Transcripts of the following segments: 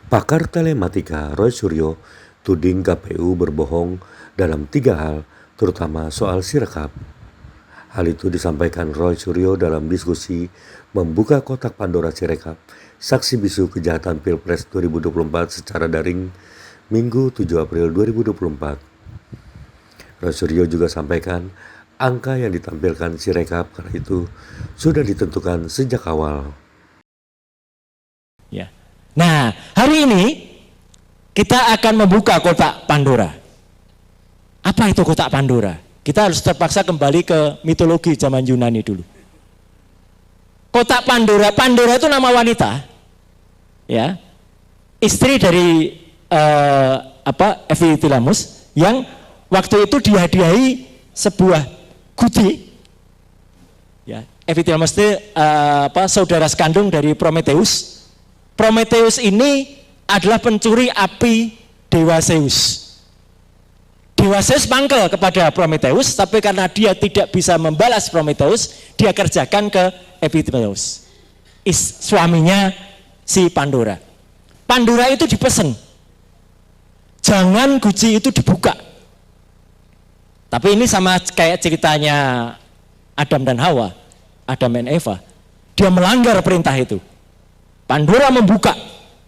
Pakar telematika Roy Suryo tuding KPU berbohong dalam 3 hal, terutama soal Sirekap. Hal itu disampaikan Roy Suryo dalam diskusi membuka kotak Pandora Sirekap, saksi bisu kejahatan Pilpres 2024 secara daring, Minggu 7 April 2024. Roy Suryo juga sampaikan angka yang ditampilkan Sirekap kala itu sudah ditentukan sejak awal. Ya. Nah, hari ini kita akan membuka kotak Pandora. Apa itu kotak Pandora? Kita harus terpaksa kembali ke mitologi zaman Yunani dulu. Kotak Pandora, Pandora itu nama wanita, ya, istri dari Ephialtes yang waktu itu dihadiahi sebuah guci. Ya, Ephialtes itu saudara sekandung dari Prometheus. Prometheus ini adalah pencuri api Dewa Zeus. Dewa Zeus mangkel kepada Prometheus, tapi karena dia tidak bisa membalas Prometheus, dia kerjakan ke Ephialtes, suaminya si Pandora. Pandora itu dipesen, jangan guci itu dibuka. Tapi ini sama kayak ceritanya Adam dan Hawa, Adam dan Eva. Dia melanggar perintah itu. Pandora membuka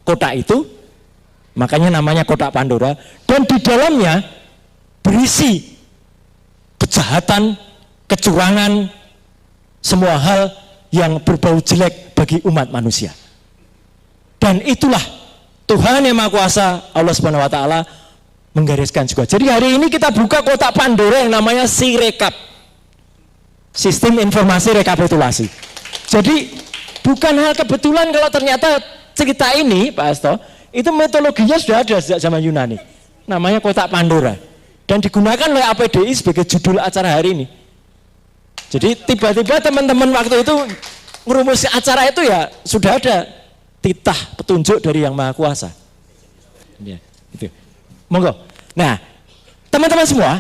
kotak itu, makanya namanya kotak Pandora, dan di dalamnya berisi kejahatan, kecurangan, semua hal yang berbau jelek bagi umat manusia. Dan itulah Tuhan yang Maha Kuasa, Allah Subhanahu wa Ta'ala, menggariskan juga. Jadi hari ini kita buka kotak Pandora yang namanya Sirekap, Sistem Informasi Rekapitulasi. Jadi bukan hal kebetulan kalau ternyata cerita ini, Pak Asto, itu metodologinya sudah ada sejak zaman Yunani. Namanya kotak Pandora. Dan digunakan oleh APDI sebagai judul acara hari ini. Jadi tiba-tiba teman-teman waktu itu merumuskan acara itu, ya sudah ada titah petunjuk dari Yang Maha Kuasa. Ya, gitu. Monggo. Nah, teman-teman semua,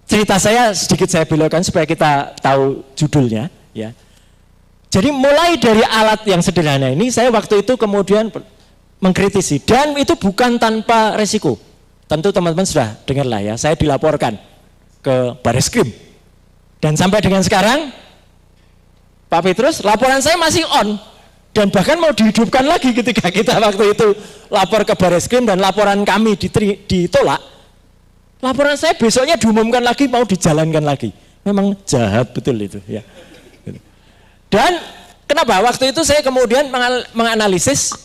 cerita saya sedikit saya belokkan supaya kita tahu judulnya, ya. Jadi mulai dari alat yang sederhana ini, saya waktu itu kemudian mengkritisi, dan itu bukan tanpa resiko. Tentu teman-teman sudah dengar lah ya, saya dilaporkan ke Bareskrim. Dan sampai dengan sekarang, Pak Petrus, laporan saya masih on. Dan bahkan mau dihidupkan lagi ketika kita waktu itu lapor ke Bareskrim dan laporan kami ditolak. Laporan saya besoknya diumumkan lagi, mau dijalankan lagi. Memang jahat betul itu, ya. Dan kenapa waktu itu saya kemudian menganalisis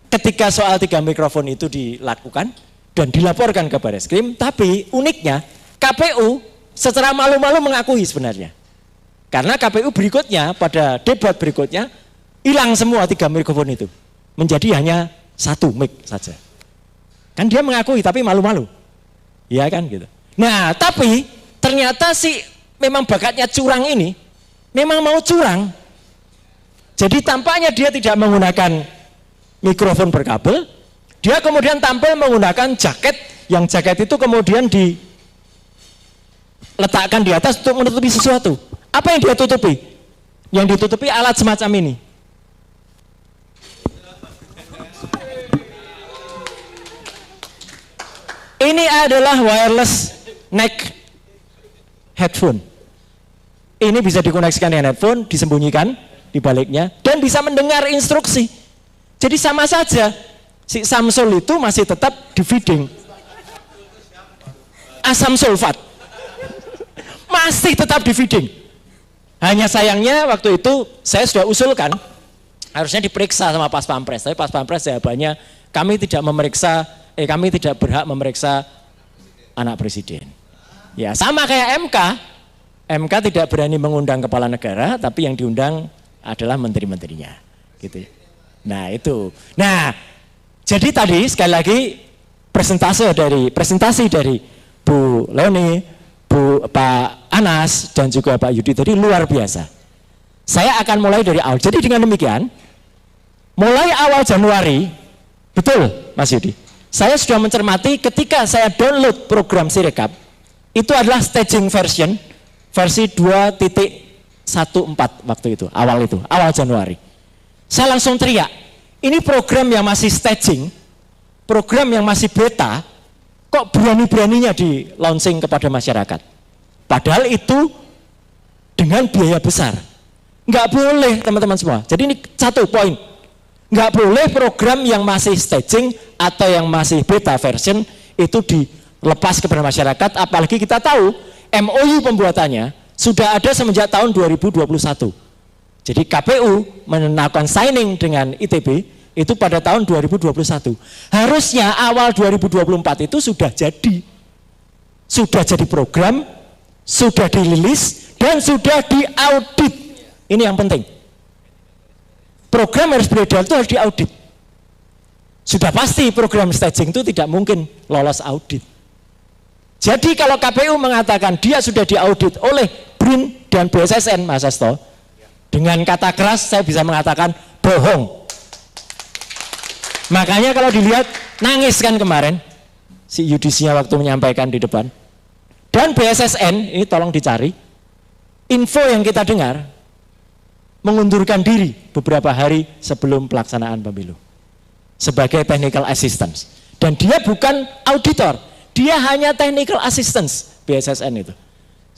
ketika soal 3 mikrofon itu dilakukan dan dilaporkan ke Bareskrim, tapi uniknya KPU secara malu-malu mengakui sebenarnya. Karena KPU berikutnya pada debat berikutnya hilang semua 3 mikrofon itu, menjadi hanya 1 mic saja. Kan dia mengakui tapi malu-malu, ya kan gitu. Nah tapi ternyata memang bakatnya curang ini, memang mau curang. Jadi tampaknya dia tidak menggunakan mikrofon berkabel, dia kemudian tampil menggunakan jaket, yang jaket itu kemudian diletakkan di atas untuk menutupi sesuatu. Apa yang dia tutupi? Yang ditutupi alat semacam ini. Ini adalah wireless neck headphone. Ini bisa dikoneksikan dengan headphone, disembunyikan di baliknya, dan bisa mendengar instruksi. Jadi sama saja, si Samsul itu masih tetap di feeding asam sulfat, masih tetap di feeding. Hanya sayangnya waktu itu saya sudah usulkan, harusnya diperiksa sama Pas Pampres, tapi Pas Pampres jawabannya, kami tidak berhak memeriksa anak presiden. Ya sama kayak MK tidak berani mengundang kepala negara, tapi yang diundang adalah menteri-menterinya, gitu. Nah itu. Nah jadi tadi sekali lagi presentasi dari Bu Leoni, Pak Anas dan juga Pak Yudi tadi luar biasa. Saya akan mulai dari awal. Jadi dengan demikian, mulai awal Januari, betul Mas Yudi, saya sudah mencermati ketika saya download program Sirekap, itu adalah staging versi 2.14 waktu itu, awal Januari. Saya langsung teriak, ini program yang masih staging, program yang masih beta, kok berani-beraninya di launching kepada masyarakat. Padahal itu dengan biaya besar. Nggak boleh teman-teman semua. Jadi ini satu poin. Nggak boleh program yang masih staging atau yang masih beta version itu dilepas kepada masyarakat. Apalagi kita tahu MOU pembuatannya sudah ada semenjak tahun 2021. Jadi KPU melakukan signing dengan ITB itu pada tahun 2021. Harusnya awal 2024 itu sudah jadi program, sudah dirilis dan sudah diaudit. Ini yang penting. Program harus beredar itu harus diaudit. Sudah pasti program staging itu tidak mungkin lolos audit. Jadi kalau KPU mengatakan dia sudah diaudit oleh BRIN dan BSSN, Mas Hasto, dengan kata keras saya bisa mengatakan bohong. Makanya kalau dilihat nangis kan kemarin si yudisinya waktu menyampaikan di depan. Dan BSSN ini tolong dicari. Info yang kita dengar mengundurkan diri beberapa hari sebelum pelaksanaan pemilu sebagai technical assistance. Dan dia bukan auditor, dia hanya technical assistance BSSN itu.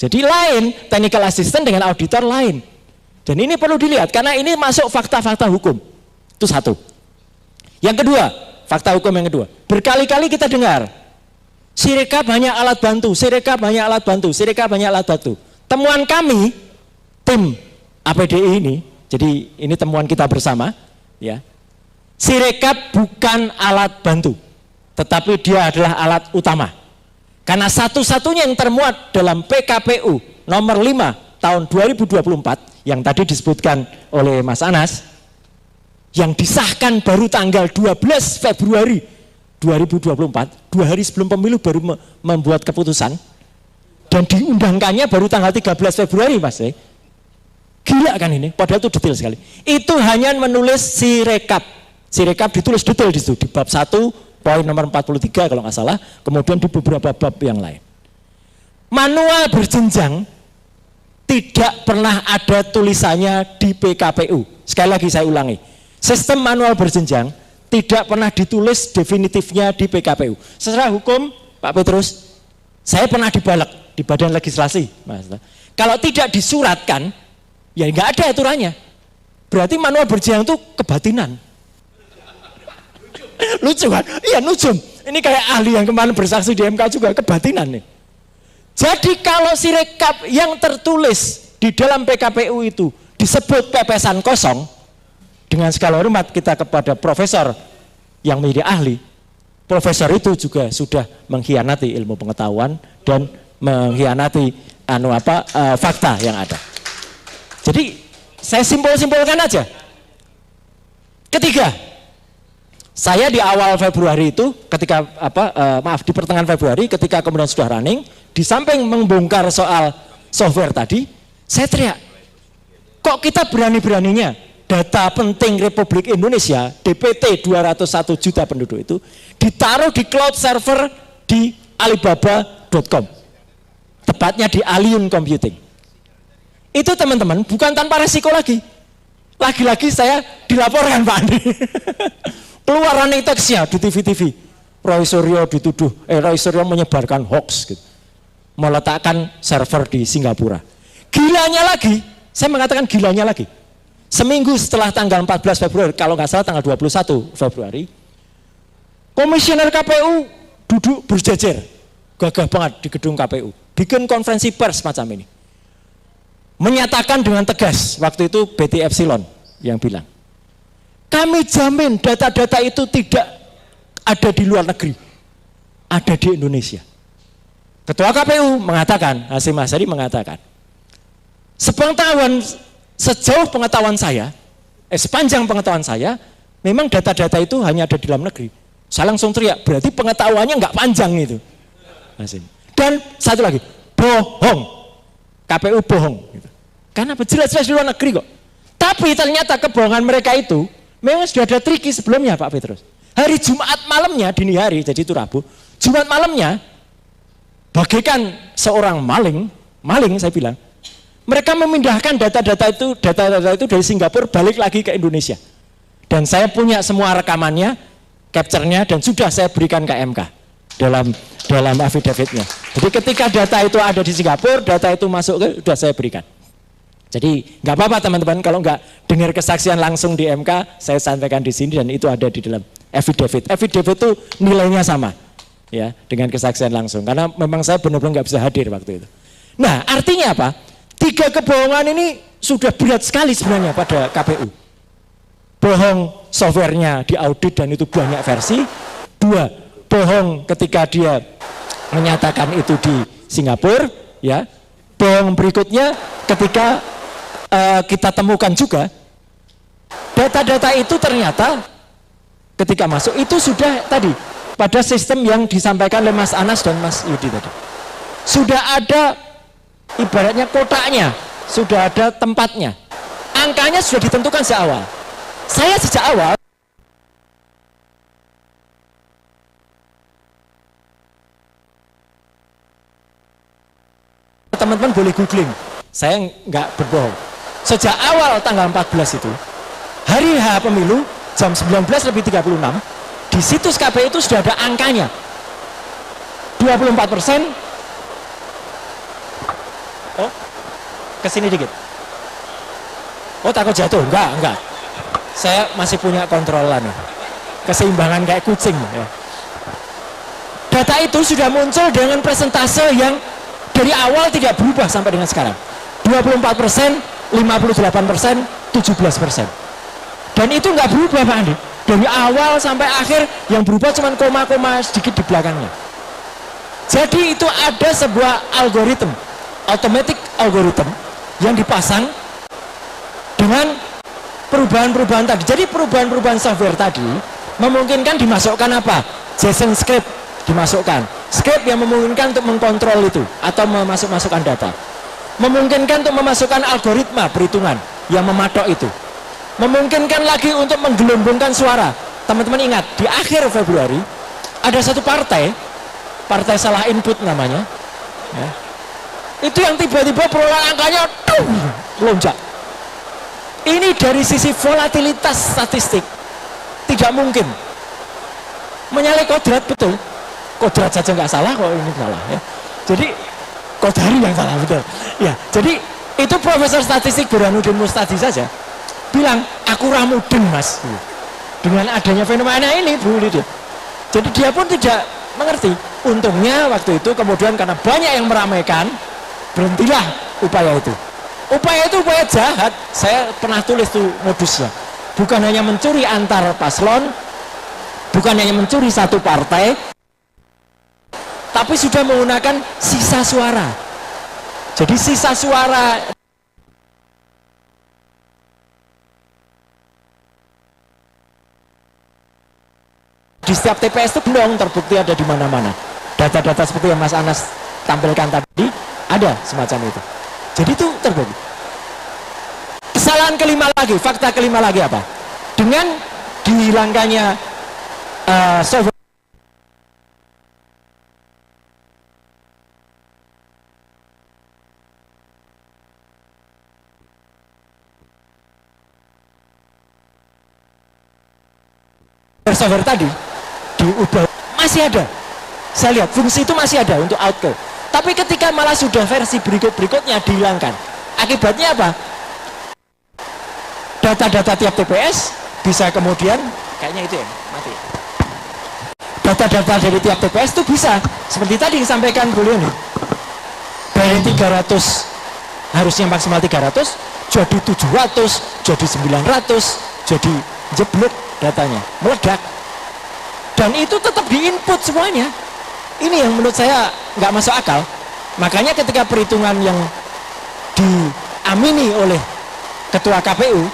Jadi lain, technical assistant dengan auditor lain. Dan ini perlu dilihat karena ini masuk fakta-fakta hukum. Itu satu. Yang kedua, fakta hukum yang kedua. Berkali-kali kita dengar Sirekap hanya alat bantu, Sirekap hanya alat bantu, Sirekap hanya alat bantu. Temuan kami, tim APDI ini, jadi ini temuan kita bersama, ya. Sirekap bukan alat bantu, tetapi dia adalah alat utama. Karena satu-satunya yang termuat dalam PKPU nomor 5 tahun 2024 yang tadi disebutkan oleh Mas Anas, yang disahkan baru tanggal 12 Februari 2024, 2 hari sebelum pemilu baru membuat keputusan, dan diundangkannya baru tanggal 13 Februari, Mas. Gila kan ini, padahal itu detail sekali. Itu hanya menulis Sirekap. Sirekap ditulis detail di situ, di bab 1, poin nomor 43 kalau nggak salah, kemudian di beberapa bab yang lain. Manual berjenjang tidak pernah ada tulisannya di PKPU. Sekali lagi saya ulangi, sistem manual berjenjang tidak pernah ditulis definitifnya di PKPU. Secara hukum, Pak Petrus, saya pernah dibalek di Badan Legislasi, Mas. Kalau tidak disuratkan, ya nggak ada aturannya. Berarti manual berjenjang itu kebatinan. Lucu kan? Iya, nujum. Ini kayak ahli yang kemarin bersaksi di MK juga, kebatinan nih. Jadi kalau Sirekap yang tertulis di dalam PKPU itu disebut pepesan kosong, dengan segala hormat kita kepada profesor yang menjadi ahli, profesor itu juga sudah mengkhianati ilmu pengetahuan dan mengkhianati fakta yang ada. Jadi saya simpulkan aja. Ketiga, saya di awal Februari itu ketika di pertengahan Februari ketika kemudian sudah running, di samping membongkar soal software tadi, saya teriak, kok kita berani-beraninya data penting Republik Indonesia, DPT 201 juta penduduk itu ditaruh di cloud server di Alibaba.com, tepatnya di Allium Computing. Itu teman-teman bukan tanpa resiko lagi. Lagi-lagi saya dilaporkan Pak Andri. Keluar running text-nya di TV-TV. Roy Suryo menyebarkan hoax gitu. Meletakkan server di Singapura. Gilanya lagi, saya mengatakan gilanya lagi. Seminggu setelah tanggal 14 Februari, kalau nggak salah tanggal 21 Februari, komisioner KPU duduk berjejer, gagah banget di gedung KPU, bikin konferensi pers macam ini. Menyatakan dengan tegas, waktu itu BT Epsilon yang bilang, kami jamin data-data itu tidak ada di luar negeri, ada di Indonesia. Ketua KPU mengatakan, Hasyim Asyari mengatakan, sejauh pengetahuan saya, sepanjang pengetahuan saya, memang data-data itu hanya ada di dalam negeri. Saya langsung teriak, berarti pengetahuannya nggak panjang itu. Dan satu lagi, bohong. KPU bohong. Karena jelas-jelas di luar negeri kok. Tapi ternyata kebohongan mereka itu, memang sudah ada triki sebelumnya Pak Petrus. Hari Jumat malamnya, dini hari, jadi itu Rabu, Jumat malamnya, bagaikan seorang maling saya bilang, mereka memindahkan data-data itu dari Singapura balik lagi ke Indonesia. Dan saya punya semua rekamannya, capture-nya, dan sudah saya berikan ke MK dalam affidavit-nya. Jadi ketika data itu ada di Singapura, data itu masuk ke, sudah saya berikan. Jadi nggak apa-apa teman-teman, kalau nggak dengar kesaksian langsung di MK, saya sampaikan di sini dan itu ada di dalam affidavit. Affidavit itu nilainya sama, ya, dengan kesaksian langsung. Karena memang saya benar-benar nggak bisa hadir waktu itu. Nah, artinya apa? 3 kebohongan ini sudah berat sekali sebenarnya pada KPU. Bohong softwarenya diaudit dan itu banyak versi. 2, bohong ketika dia menyatakan itu di Singapura, ya. Bohong berikutnya ketika kita temukan juga data-data itu ternyata ketika masuk itu sudah tadi pada sistem yang disampaikan oleh Mas Anas dan Mas Yudi tadi. Sudah ada ibaratnya kotaknya, sudah ada tempatnya. Angkanya sudah ditentukan sejak awal. Saya sejak awal teman-teman boleh googling, saya nggak berbohong. Sejak awal tanggal 14 itu, hari H pemilu, jam 19:36, di situs KPU itu sudah ada angkanya. 24%. Oh, kesini dikit. Oh, takut jatuh? Enggak. Saya masih punya kontrolan. Keseimbangan kayak kucing. Ya. Data itu sudah muncul dengan persentase yang dari awal tidak berubah sampai dengan sekarang. 24%, 58%, 17%. Dan itu nggak berubah Pak Andi. Dari awal sampai akhir yang berubah cuma koma-koma sedikit di belakangnya. Jadi itu ada sebuah algoritma, automatic algorithm yang dipasang dengan perubahan-perubahan tadi. Jadi perubahan-perubahan software tadi memungkinkan dimasukkan apa? JSON script dimasukkan. Script yang memungkinkan untuk mengkontrol itu atau memasukkan data. Memungkinkan untuk memasukkan algoritma perhitungan yang mematok itu. Memungkinkan lagi untuk menggelembungkan suara. Teman-teman ingat, di akhir Februari ada satu partai salah input namanya. Ya. Itu yang tiba-tiba perolehan angkanya melonjak. Ini dari sisi volatilitas statistik tidak mungkin menyalahi kodrat, betul. Kodrat saja nggak salah, kok ini salah ya. Jadi Kodari yang salah, betul. Ya, jadi itu Profesor Statistik Burhanuddin Mustadi saja bilang, aku ramudeng mas dengan adanya fenomena ini Bu Lydia. Jadi dia pun tidak mengerti. Untungnya waktu itu kemudian karena banyak yang meramaikan, berhentilah upaya itu. Upaya itu upaya jahat. Saya pernah tulis tuh modusnya. Bukan hanya mencuri antar paslon, bukan hanya mencuri satu partai, tapi sudah menggunakan sisa suara. Jadi sisa suara di setiap TPS itu belum terbukti ada di mana-mana. Data-data seperti yang Mas Anas tampilkan tadi ada semacam itu. Jadi itu terbukti. Kesalahan kelima lagi, fakta kelima lagi apa? Dengan dihilangkannya software software tadi diubah, masih ada. Saya lihat fungsi itu masih ada untuk outcome. Tapi ketika malah sudah versi berikutnya dihilangkan, akibatnya apa? Data-data tiap TPS bisa kemudian kayaknya itu ya mati. Data-data dari tiap TPS itu bisa seperti tadi disampaikan Bu Leoni. Dari 300 harusnya maksimal 300 jadi 700, jadi 900, jadi jeblok datanya, meledak. Dan itu tetap diinput semuanya. Ini yang menurut saya nggak masuk akal. Makanya ketika perhitungan yang diamini oleh Ketua KPU,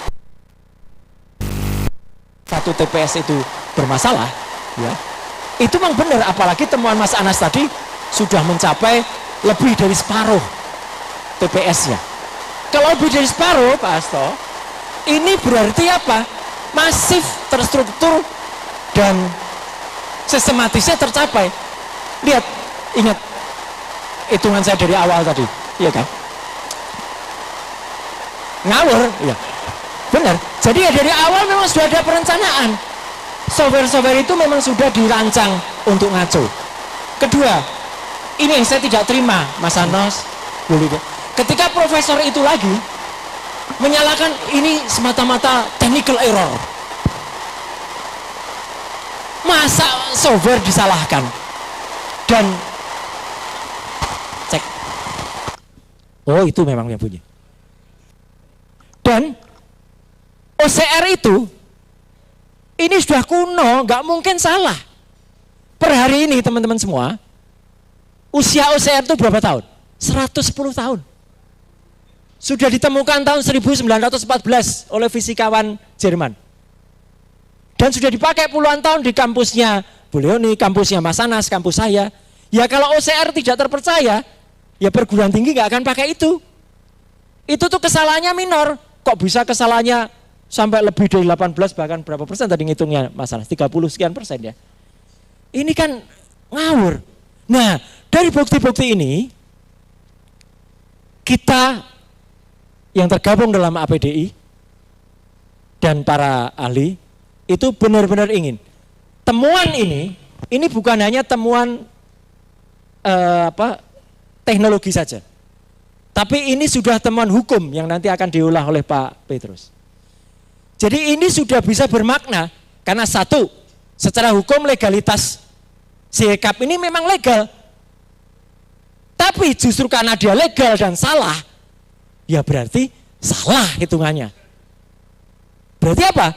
satu TPS itu bermasalah, ya, itu memang benar. Apalagi temuan Mas Anas tadi sudah mencapai lebih dari separuh TPS-nya. Kalau lebih dari separuh, Pak Hasto, ini berarti apa? Masif, terstruktur, dan sistematisnya tercapai. Lihat, ingat hitungan saya dari awal tadi, iya kan? Ngawur, iya. Benar. Jadi ya dari awal memang sudah ada perencanaan. Software-software itu memang sudah dirancang untuk ngaco. Kedua, ini yang saya tidak terima, Mas Anos, Bu Lydia. Ketika profesor itu lagi menyalahkan ini semata-mata technical error. Masa software disalahkan? Dan cek. Oh, itu memang yang punya. Dan OCR itu ini sudah kuno, nggak mungkin salah. Per hari ini teman-teman semua, usia OCR itu berapa tahun? 110 tahun. Sudah ditemukan tahun 1914 oleh fisikawan Jerman. Dan sudah dipakai puluhan tahun di kampusnya Bu Leoni, kampusnya Mas Anas, kampus saya. Ya kalau OCR tidak terpercaya, ya perguruan tinggi nggak akan pakai itu. Itu tuh kesalahannya minor. Kok bisa kesalahannya sampai lebih dari 18 bahkan berapa persen tadi ngitungnya Mas Anas? 30 sekian persen ya. Ini kan ngawur. Nah, dari bukti-bukti ini, kita yang tergabung dalam APDI dan para ahli, itu benar-benar ingin temuan ini bukan hanya temuan teknologi saja, tapi ini sudah temuan hukum yang nanti akan diolah oleh Pak Petrus. Jadi ini sudah bisa bermakna karena satu, secara hukum legalitas Sirekap ini memang legal, tapi justru karena dia legal dan salah, ya berarti salah hitungannya. Berarti apa?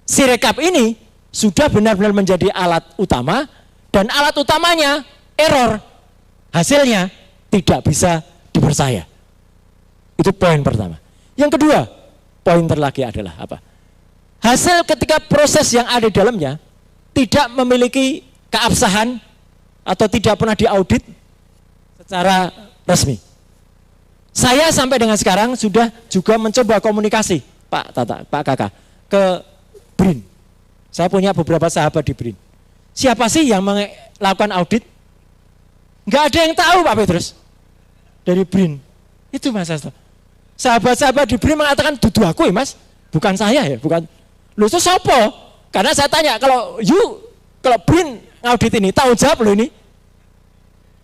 Sirekap ini sudah benar-benar menjadi alat utama dan alat utamanya error. Hasilnya tidak bisa dipercaya. Itu poin pertama. Yang kedua, poin terlagi adalah apa? Hasil ketika proses yang ada di dalamnya tidak memiliki keabsahan atau tidak pernah diaudit secara resmi. Saya sampai dengan sekarang sudah juga mencoba komunikasi Pak Kakak ke BRIN. Saya punya beberapa sahabat di BRIN. Siapa sih yang melakukan audit? Enggak ada yang tahu Pak Petrus. Dari BRIN. Itu Mas Hasto. Sahabat-sahabat di BRIN mengatakan dudu aku ya Mas. Bukan saya ya, bukan. Loh itu siapa? Karena saya tanya kalau BRIN ngaudit ini, tahu jawab loh ini.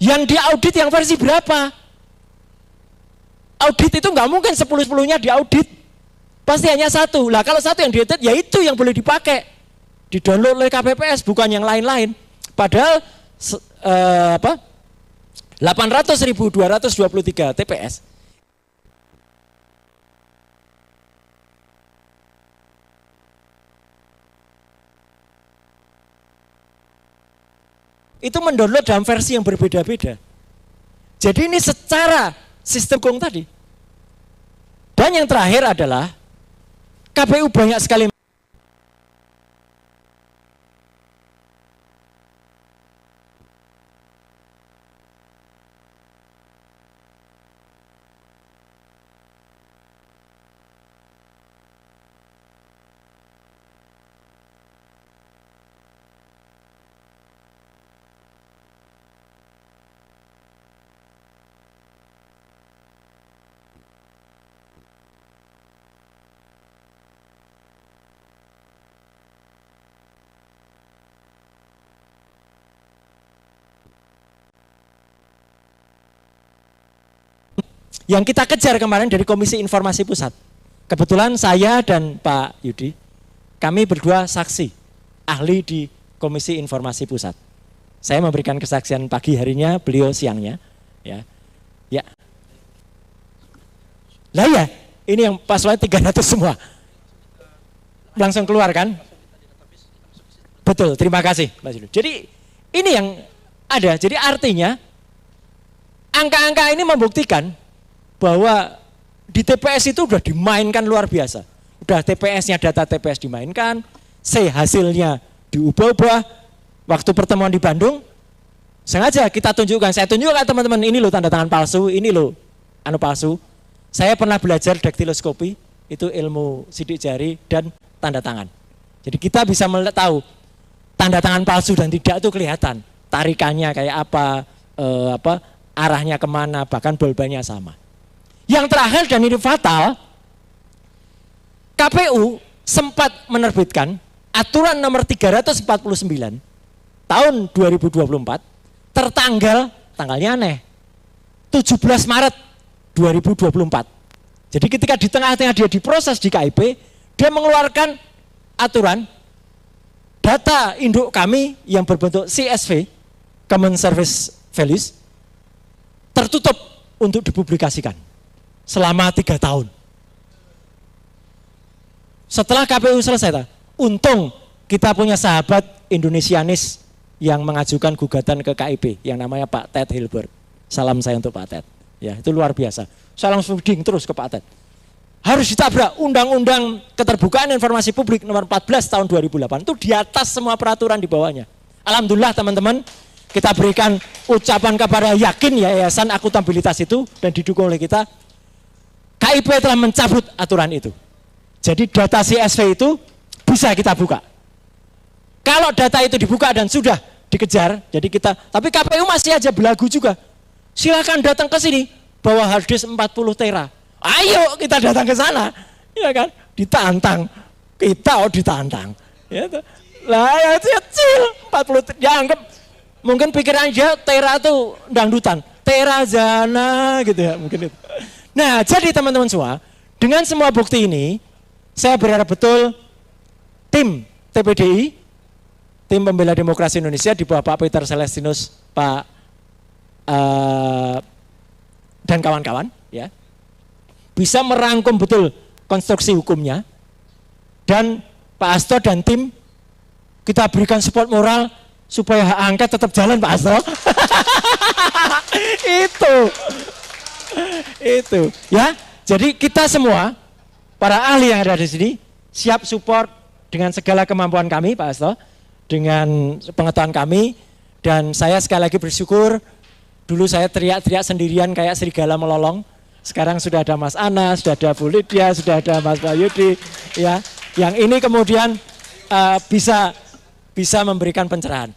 Yang diaudit yang versi berapa? Audit itu enggak mungkin 10-10-nya diaudit. Pasti hanya satu. Lah kalau satu yang diaudit, ya itu yang boleh dipakai. Di-download oleh KPPS, bukan yang lain-lain. Padahal 800.223 TPS itu mendownload dalam versi yang berbeda-beda. Jadi ini secara sistem hukum tadi. Dan yang terakhir adalah KPU banyak sekali yang kita kejar kemarin dari Komisi Informasi Pusat. Kebetulan saya dan Pak Yudi, kami berdua saksi, ahli di Komisi Informasi Pusat. Saya memberikan kesaksian pagi harinya, beliau siangnya. Ya. Lah ya, ini yang paslon 300 semua. Langsung keluar kan? Betul, terima kasih Pak Yudi. Jadi ini yang ada, jadi artinya angka-angka ini membuktikan bahwa di TPS itu sudah dimainkan luar biasa. Udah TPS-nya, data TPS dimainkan, hasilnya diubah-ubah. Waktu pertemuan di Bandung, sengaja kita tunjukkan, saya tunjukkan teman-teman, ini loh tanda tangan palsu, ini loh palsu. Saya pernah belajar daktiloskopi, itu ilmu sidik jari dan tanda tangan. Jadi kita bisa tahu tanda tangan palsu dan tidak itu kelihatan. Tarikannya kayak apa, arahnya kemana, bahkan bolbanya sama. Yang terakhir dan ini fatal, KPU sempat menerbitkan aturan nomor 349 tahun 2024 tanggalnya aneh, 17 Maret 2024. Jadi ketika di tengah-tengah dia diproses di KIP, dia mengeluarkan aturan data induk kami yang berbentuk CSV, Common Service Values, tertutup untuk dipublikasikan selama 3 tahun. Setelah KPU selesai, untung kita punya sahabat Indonesianis yang mengajukan gugatan ke KIP yang namanya Pak Ted Hilbert. Salam saya untuk Pak Ted. Ya, itu luar biasa. Saya langsung ding terus ke Pak Ted. Harus ditabrak Undang-Undang Keterbukaan Informasi Publik nomor 14 tahun 2008 itu di atas semua peraturan di bawahnya. Alhamdulillah teman-teman, kita berikan ucapan kepada Yakin Yayasan Akuntabilitas itu dan didukung oleh kita. KIP telah mencabut aturan itu. Jadi data CSV itu bisa kita buka. Kalau data itu dibuka dan sudah dikejar, jadi kita, tapi KPU masih aja belagu juga. Silakan datang ke sini, bawa harddisk 40 tera. Ayo kita datang ke sana, ya kan? Ditantang, kita ditantang. Ya, lah ya kecil, 40 dia anggap mungkin pikiran dia tera itu dangdutan, tera jana gitu ya mungkin itu. Nah jadi teman-teman semua, dengan semua bukti ini, saya berharap betul tim TPDI, tim Pembela Demokrasi Indonesia di bawah Pak Peter Celestinus, Pak dan kawan-kawan, ya, bisa merangkum betul konstruksi hukumnya, dan Pak Hasto dan tim kita berikan support moral supaya hak angket tetap jalan Pak Hasto. itu ya. Jadi kita semua para ahli yang ada di sini siap support dengan segala kemampuan kami Pak Hasto, dengan pengetahuan kami, dan saya sekali lagi bersyukur. Dulu saya teriak-teriak sendirian kayak serigala melolong. Sekarang sudah ada Mas Anas, sudah ada Bu Lydia, sudah ada Mas Bayudi, ya. Yang ini kemudian bisa memberikan pencerahan.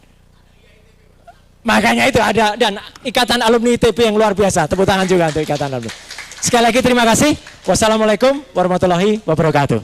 Makanya itu ada, dan Ikatan Alumni ITB yang luar biasa. Tepuk tangan juga untuk Ikatan Alumni. Sekali lagi terima kasih. Wassalamualaikum warahmatullahi wabarakatuh.